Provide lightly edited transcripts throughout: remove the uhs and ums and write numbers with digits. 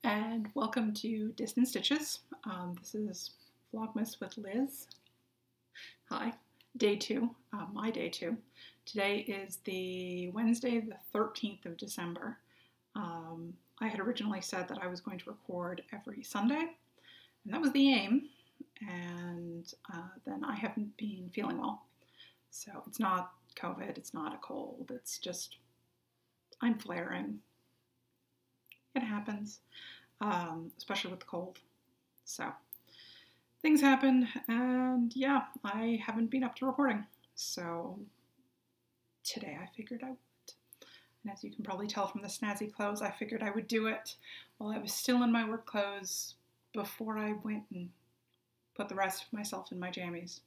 And welcome to Distant Stitches. This is Vlogmas with Liz. Hi, day two, my day two. Today is the Wednesday, the 13th of December. I had originally said that I was going to record every Sunday, and that was the aim. And then I haven't been feeling well. So it's not COVID, it's not a cold, it's just I'm flaring. It happens, especially with the cold. So things happen, and yeah, I haven't been up to recording. So today I figured I would. And as you can probably tell from the snazzy clothes, I figured I would do it while I was still in my work clothes before I went and put the rest of myself in my jammies.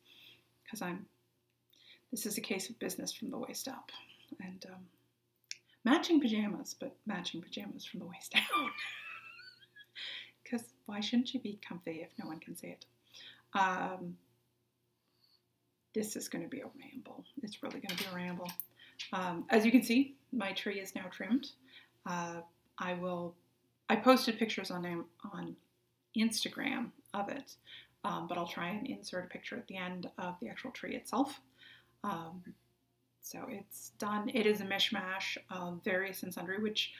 Because this is a case of business from the waist up. And matching pajamas, but matching pajamas from the waist down. Because why shouldn't you be comfy if no one can see it? This is going to be a ramble. It's really going to be a ramble. As you can see, my tree is now trimmed. I posted pictures on Instagram of it, but I'll try and insert a picture at the end of the actual tree itself. So it's done. It is a mishmash of various and sundry, which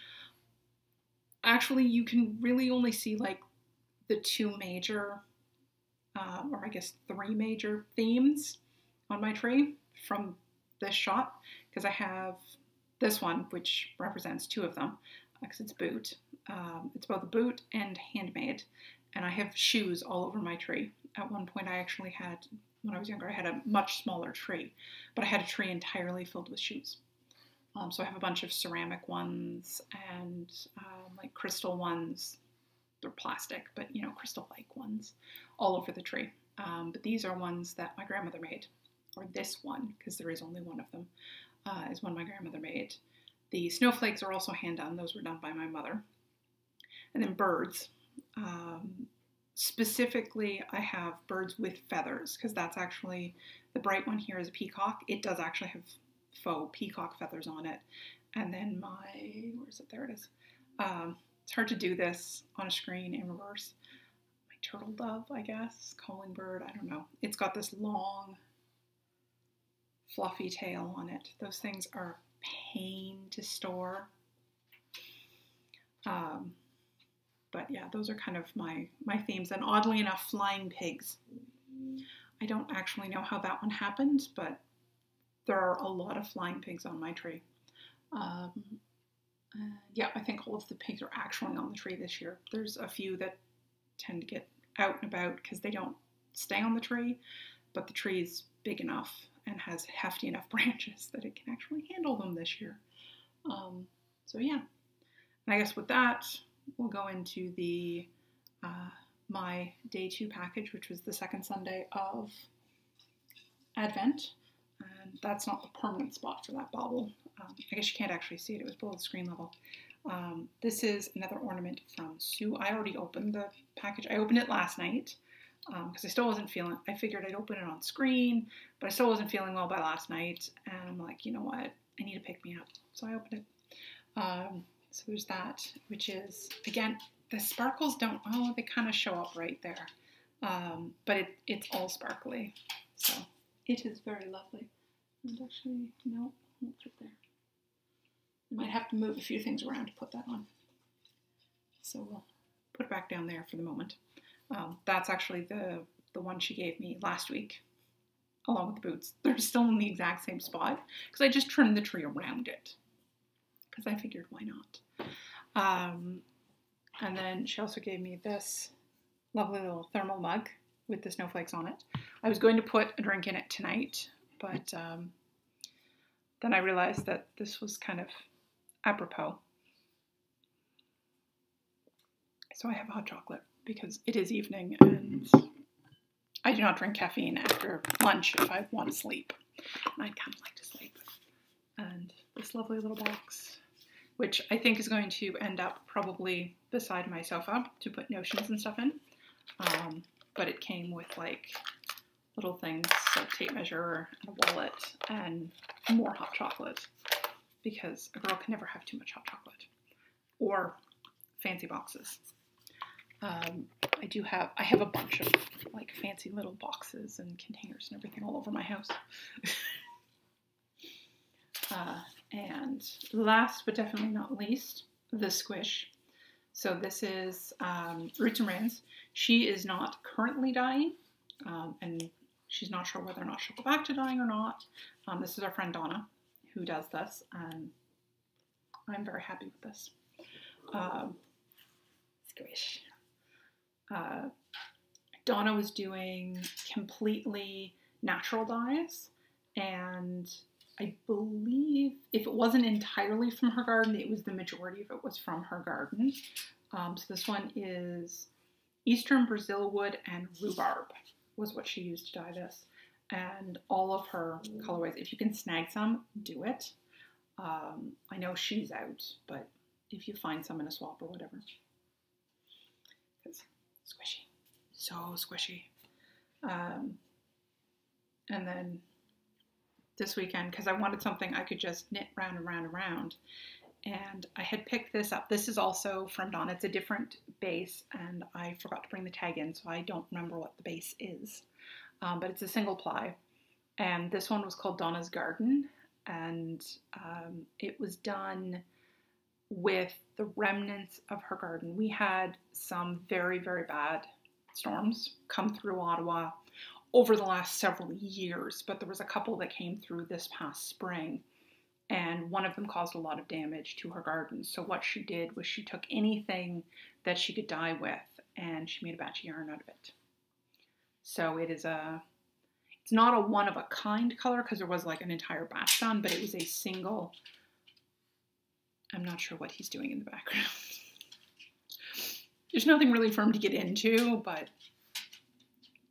actually you can really only see like the two major, or I guess three major themes on my tree from this shot, because I have this one, which represents two of them, because it's boot. It's both a boot and handmade, and I have shoes all over my tree. At one point I actually had, when I was younger, I had a much smaller tree, but I had a tree entirely filled with shoes. So I have a bunch of ceramic ones and like crystal ones. They're plastic, but you know, crystal-like ones all over the tree. But these are ones that my grandmother made, or this one, because there is only one of them, is one my grandmother made. The snowflakes are also hand-done. Those were done by my mother. And then birds. Specifically, I have birds with feathers, because that's actually, the bright one here is a peacock. It does actually have faux peacock feathers on it. And then where is it? There it is. It's hard to do this on a screen in reverse. My turtle dove, I guess, calling bird, I don't know. It's got this long, fluffy tail on it. Those things are a pain to store. But yeah, those are kind of my themes. And oddly enough, flying pigs. I don't actually know how that one happened, but there are a lot of flying pigs on my tree. Yeah, I think all of the pigs are actually on the tree this year. There's a few that tend to get out and about because they don't stay on the tree, but the tree is big enough and has hefty enough branches that it can actually handle them this year. So yeah, and I guess with that, we'll go into the my day two package, which was the second Sunday of Advent. And that's not the permanent spot for that bauble. I guess you can't actually see it. It was below the screen level. This is another ornament from Sue. I already opened the package. I opened it last night because I still wasn't feeling, I figured I'd open it on screen, but I still wasn't feeling well by last night. And I'm like, you know what? I need to pick me up. So I opened it. So there's that, which is, again, the sparkles don't, oh, they kind of show up right there. But it's all sparkly. So it is very lovely. And actually, no, won't fit there. I might have to move a few things around to put that on. So we'll put it back down there for the moment. That's actually the one she gave me last week, along with the boots. They're still in the exact same spot, because I just trimmed the tree around it. Because I figured, why not? And then she also gave me this lovely little thermal mug with the snowflakes on it. I was going to put a drink in it tonight, but then I realized that this was kind of apropos. So I have hot chocolate because it is evening and I do not drink caffeine after lunch if I want to sleep. And I'd kind of like to sleep. And this lovely little box, which I think is going to end up probably beside my sofa to put notions and stuff in. But it came with like little things like tape measure and a wallet and more hot chocolate, because a girl can never have too much hot chocolate or fancy boxes. I have a bunch of like fancy little boxes and containers and everything all over my house. And last but definitely not least, the squish. So this is Roots and Brands. She is not currently dyeing, and she's not sure whether or not she'll go back to dyeing or not. This is our friend Donna who does this, and I'm very happy with this. Squish. Donna was doing completely natural dyes, and I believe if it wasn't entirely from her garden, it was the majority of it was from her garden. So this one is Eastern Brazil wood and rhubarb was what she used to dye this. And all of her colorways, if you can snag some, do it. I know she's out, but if you find some in a swap or whatever. Because squishy. So squishy. And then this weekend, because I wanted something I could just knit round and round and round. And I had picked this up. This is also from Donna. It's a different base, and I forgot to bring the tag in, so I don't remember what the base is. But it's a single ply. And this one was called Donna's Garden, and it was done with the remnants of her garden. We had some very, very bad storms come through Ottawa over the last several years, but there was a couple that came through this past spring, and one of them caused a lot of damage to her garden. So what she did was she took anything that she could dye with, and she made a batch of yarn out of it. So it's not a one-of-a-kind color, because there was like an entire batch done, but it was a single. I'm not sure what he's doing in the background. There's nothing really for him to get into, but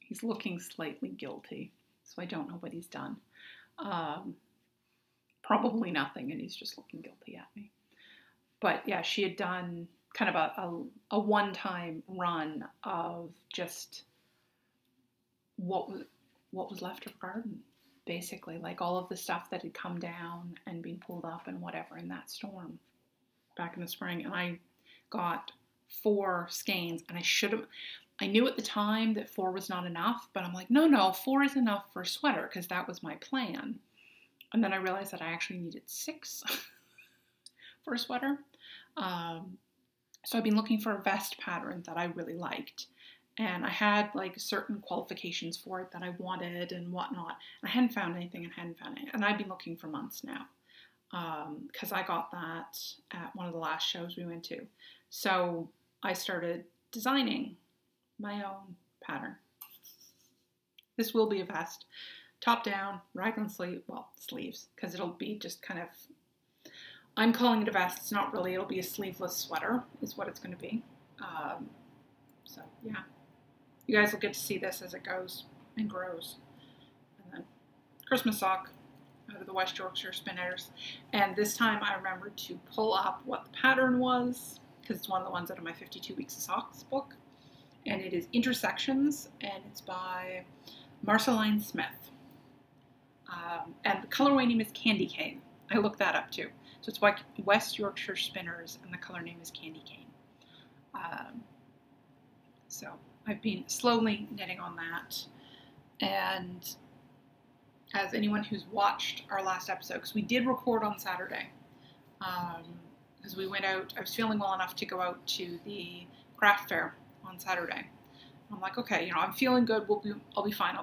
he's looking slightly guilty, so I don't know what he's done. Probably nothing, and he's just looking guilty at me. But yeah, she had done kind of a one-time run of just what was left of her garden, basically, like all of the stuff that had come down and been pulled up and whatever in that storm back in the spring. And I got 4 skeins, and I knew at the time that 4 was not enough, but I'm like, no, 4 is enough for a sweater, because that was my plan. And then I realized that I actually needed 6 for a sweater. So I've been looking for a vest pattern that I really liked. And I had like certain qualifications for it that I wanted and whatnot. And I hadn't found anything. And I've been looking for months now. Because I got that at one of the last shows we went to. So I started designing my own pattern. This will be a vest. Top down, raglan sleeve, well, sleeves, because it'll be just kind of, I'm calling it a vest. It's not really, it'll be a sleeveless sweater is what it's going to be. So yeah, you guys will get to see this as it goes and grows. And then Christmas sock out of the West Yorkshire Spinners. And this time I remembered to pull up what the pattern was, because it's one of the ones out of my 52 Weeks of Socks book. And it is Intersections, and it's by Marceline Smith. And the colorway name is Candy Cane. I looked that up too. So it's by West Yorkshire Spinners, and the color name is Candy Cane. So I've been slowly knitting on that. And as anyone who's watched our last episode, because we did record on Saturday, because we went out, I was feeling well enough to go out to the craft fair on Saturday. I'm like, okay, I'm feeling good. I'll be fine.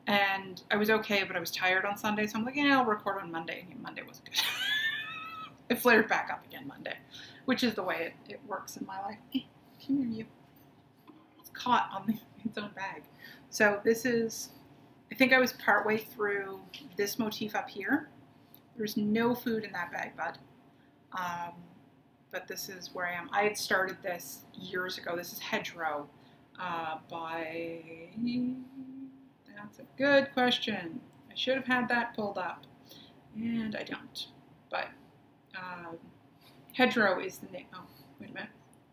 And I was okay, but I was tired on Sunday, so I'm like, yeah, I'll record on Monday. And Monday wasn't good. It flared back up again Monday, which is the way it works in my life. Hey, come here, you. It's caught on its own bag. So this is, I think I was partway through this motif up here. There's no food in that bag, bud. But this is where I am. I had started this years ago. This is Hedgerow by... That's a good question. I should have had that pulled up, and I don't. But Hedgerow is the name. Oh, wait a minute.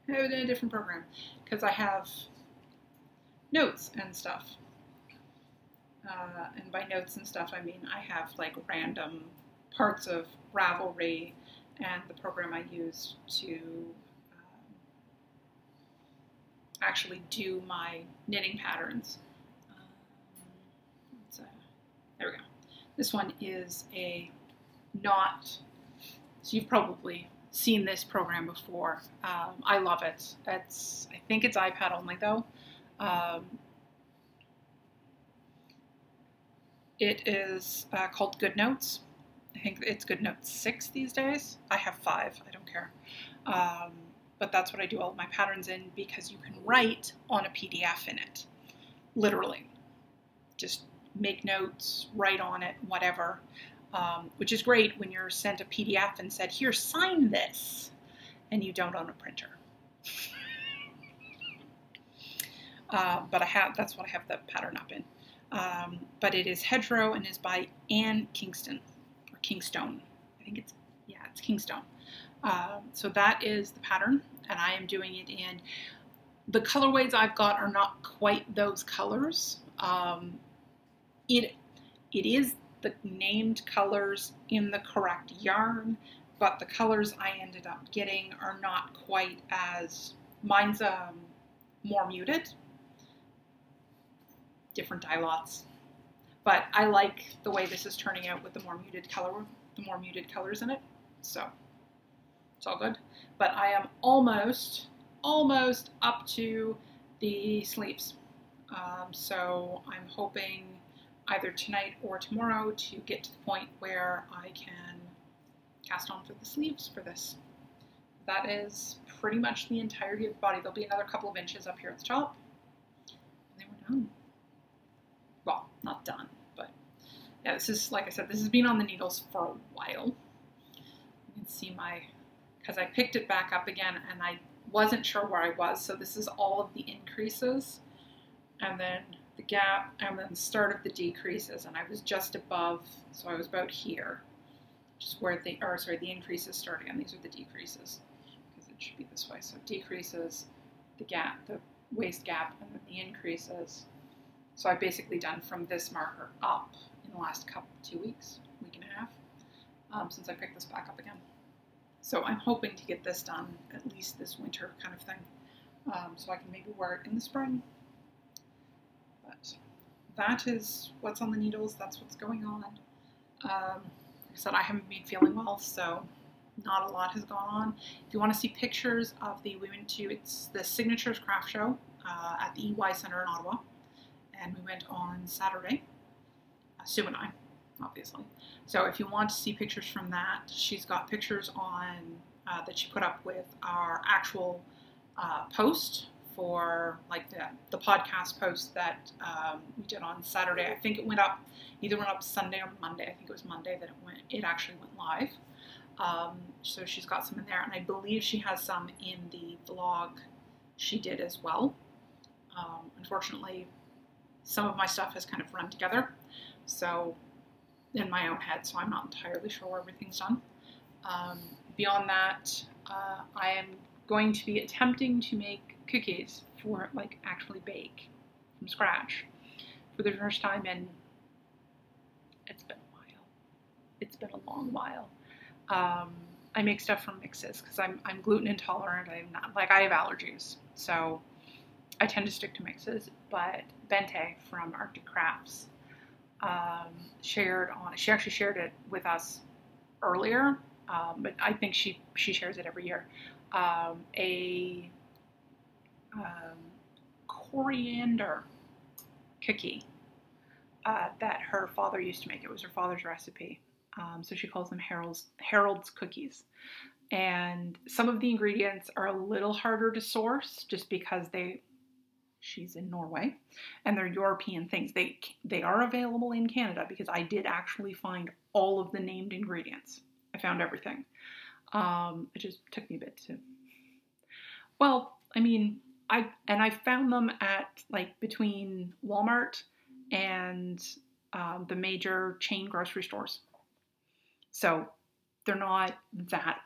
I have it in a different program, because I have notes and stuff. And by notes and stuff, I mean I have like random parts of Ravelry and the program I use to actually do my knitting patterns. There we go. This one is a knot. So you've probably seen this program before. I love it. I think it's iPad only though. It is called GoodNotes. I think it's GoodNotes 6 these days. I have 5, I don't care. But that's what I do all of my patterns in, because you can write on a PDF in it. Literally. Just make notes, write on it, whatever. Which is great when you're sent a PDF and said, here, sign this, and you don't own a printer. But that's what I have the pattern up in. But it is Hedgerow and is by Anne Kingston, or Kingstone. I think it's Kingstone. So that is the pattern, and I am doing it in, the colorways I've got are not quite those colors. It is the named colors in the correct yarn, but the colors I ended up getting are not quite as, mine's more muted, different dye lots. But I like the way this is turning out with the more muted colors in it, so it's all good. But I am almost up to the sleeves. So I'm hoping either tonight or tomorrow to get to the point where I can cast on for the sleeves for this. That is pretty much the entirety of the body. There'll be another couple of inches up here at the top, and then we're done. Well, not done, but yeah, this is, like I said, this has been on the needles for a while. You can see because I picked it back up again and I wasn't sure where I was, so this is all of the increases, and then the gap, and then the start of the decreases, and I was just above, so I was about here, just where the increases starting, and these are the decreases, because it should be this way. So decreases, the gap, the waist gap, and then the increases. So I've basically done from this marker up in the last 2 weeks, week and a half, since I picked this back up again. So I'm hoping to get this done at least this winter kind of thing, so I can maybe wear it in the spring. But that is what's on the needles, that's what's going on. Like I said, I haven't been feeling well, so not a lot has gone on. If you want to see pictures of we went to, it's the Signatures Craft Show at the EY Center in Ottawa, and we went on Saturday, Sue and I, obviously. So if you want to see pictures from that, she's got pictures on that she put up with our actual post for like the podcast post that we did on Saturday. I think it went up, either went up Sunday or Monday. I think it was Monday that it actually went live. So she's got some in there, and I believe she has some in the vlog she did as well. Unfortunately, some of my stuff has kind of run together, so in my own head, so I'm not entirely sure where everything's done. Beyond that, I am going to be attempting to make cookies for, like, actually bake from scratch for the first time, and it's been a while. It's been a long while. I make stuff from mixes because I'm gluten intolerant. I have allergies, so I tend to stick to mixes. But Bente from Arctic Crafts she actually shared it with us earlier, but I think she shares it every year. A coriander cookie that her father used to make. It was her father's recipe. So she calls them Harold's cookies. And some of the ingredients are a little harder to source just because she's in Norway and they're European things. They are available in Canada because I did actually find all of the named ingredients. I found everything. It just took me a bit to, well, I mean, I found them at like between Walmart and the major chain grocery stores. So they're not that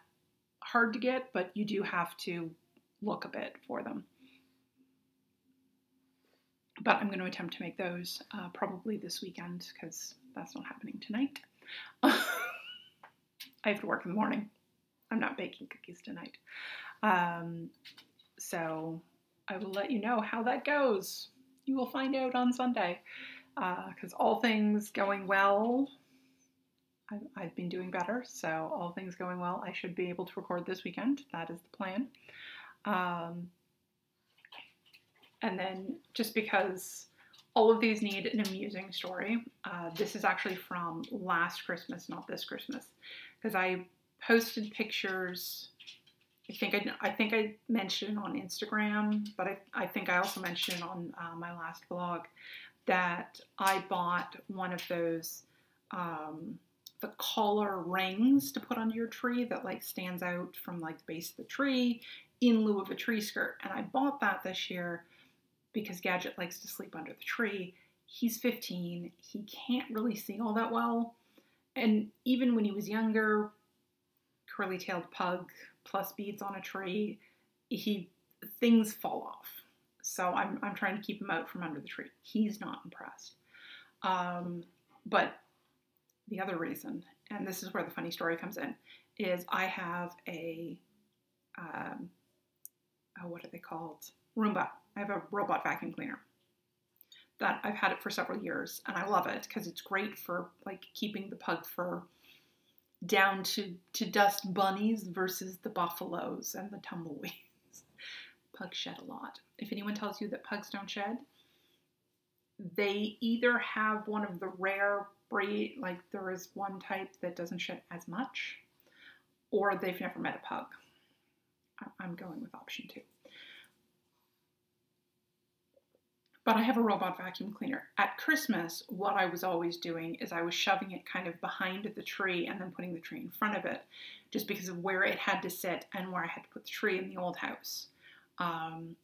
hard to get, but you do have to look a bit for them. But I'm going to attempt to make those probably this weekend because that's not happening tonight. I have to work in the morning. I'm not baking cookies tonight. So I will let you know how that goes. You will find out on Sunday, because all things going well, I've been doing better, so all things going well, I should be able to record this weekend. That is the plan. And then just because all of these need an amusing story, this is actually from last Christmas, not this Christmas, because I posted pictures. I think I mentioned it on Instagram, but I think I also mentioned it on my last vlog that I bought one of those the collar rings to put on your tree that like stands out from like the base of the tree in lieu of a tree skirt. And I bought that this year because Gadget likes to sleep under the tree. He's 15. He can't really see all that well. And even when he was younger, curly-tailed pug plus beads on a tree, things fall off. So I'm trying to keep him out from under the tree. He's not impressed. But the other reason, and this is where the funny story comes in, is I have a, what are they called? Roomba. I have a robot vacuum cleaner that I've had it for several years, and I love it because it's great for like keeping the pug fur down to dust bunnies versus the buffaloes and the tumbleweeds. Pugs shed a lot. If anyone tells you that pugs don't shed, they either have one of the rare breed, like there is one type that doesn't shed as much, or they've never met a pug. I'm going with option 2. But I have a robot vacuum cleaner. At Christmas, what I was always doing is I was shoving it kind of behind the tree and then putting the tree in front of it, just because of where it had to sit and where I had to put the tree in the old house.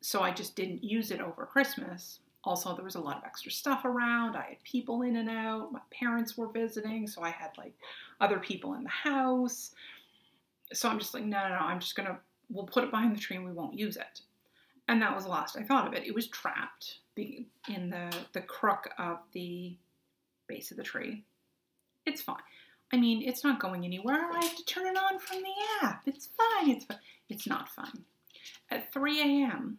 So I just didn't use it over Christmas. Also, there was a lot of extra stuff around. I had people in and out. My parents were visiting, so I had like other people in the house. So I'm just like, no, we'll put it behind the tree and we won't use it. And that was the last I thought of it. It was trapped in the crook of the base of the tree. It's fine. I mean, it's not going anywhere. I have to turn it on from the app. It's fine. It's fine. It's not fine. At 3 a.m.,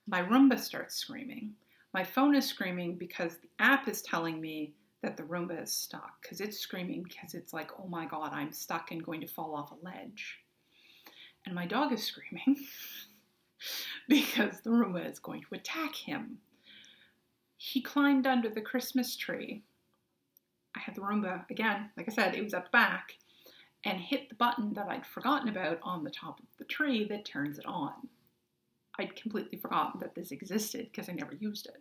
my Roomba starts screaming. My phone is screaming because the app is telling me that the Roomba is stuck. Because it's screaming because it's like, oh my God, I'm stuck and going to fall off a ledge. And my dog is screaming because the Roomba is going to attack him. He climbed under the Christmas tree. I had the Roomba, again, like I said, it was at the back, and hit the button that I'd forgotten about on the top of the tree that turns it on. I'd completely forgotten that this existed because I never used it.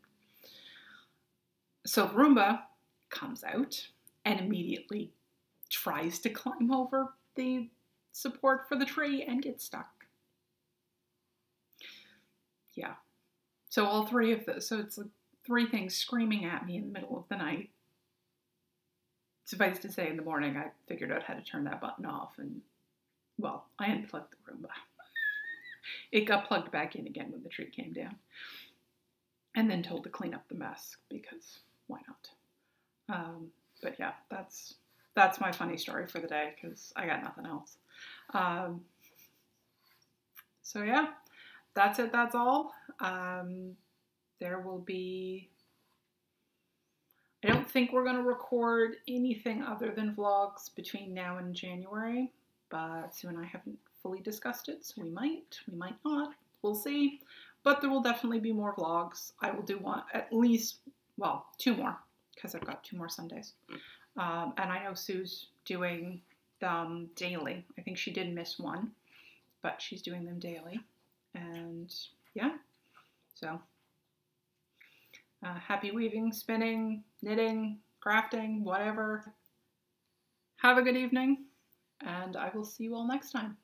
So the Roomba comes out and immediately tries to climb over the support for the tree and gets stuck. Yeah. So all three of those, so it's like 3 things screaming at me in the middle of the night. Suffice to say, in the morning, I figured out how to turn that button off, and, well, I unplugged the Roomba. It got plugged back in again when the tree came down. And then told to clean up the mess, because why not? But yeah, that's my funny story for the day, because I got nothing else. So yeah, that's it, that's all. There will be... I don't think we're going to record anything other than vlogs between now and January, but Sue and I haven't fully discussed it, so we might not, we'll see. But there will definitely be more vlogs. I will do one, at least, well, 2 more, because I've got 2 more Sundays. And I know Sue's doing them daily. I think she did miss one, but she's doing them daily. And yeah, so happy weaving, spinning, knitting, crafting, whatever. Have a good evening, and I will see you all next time.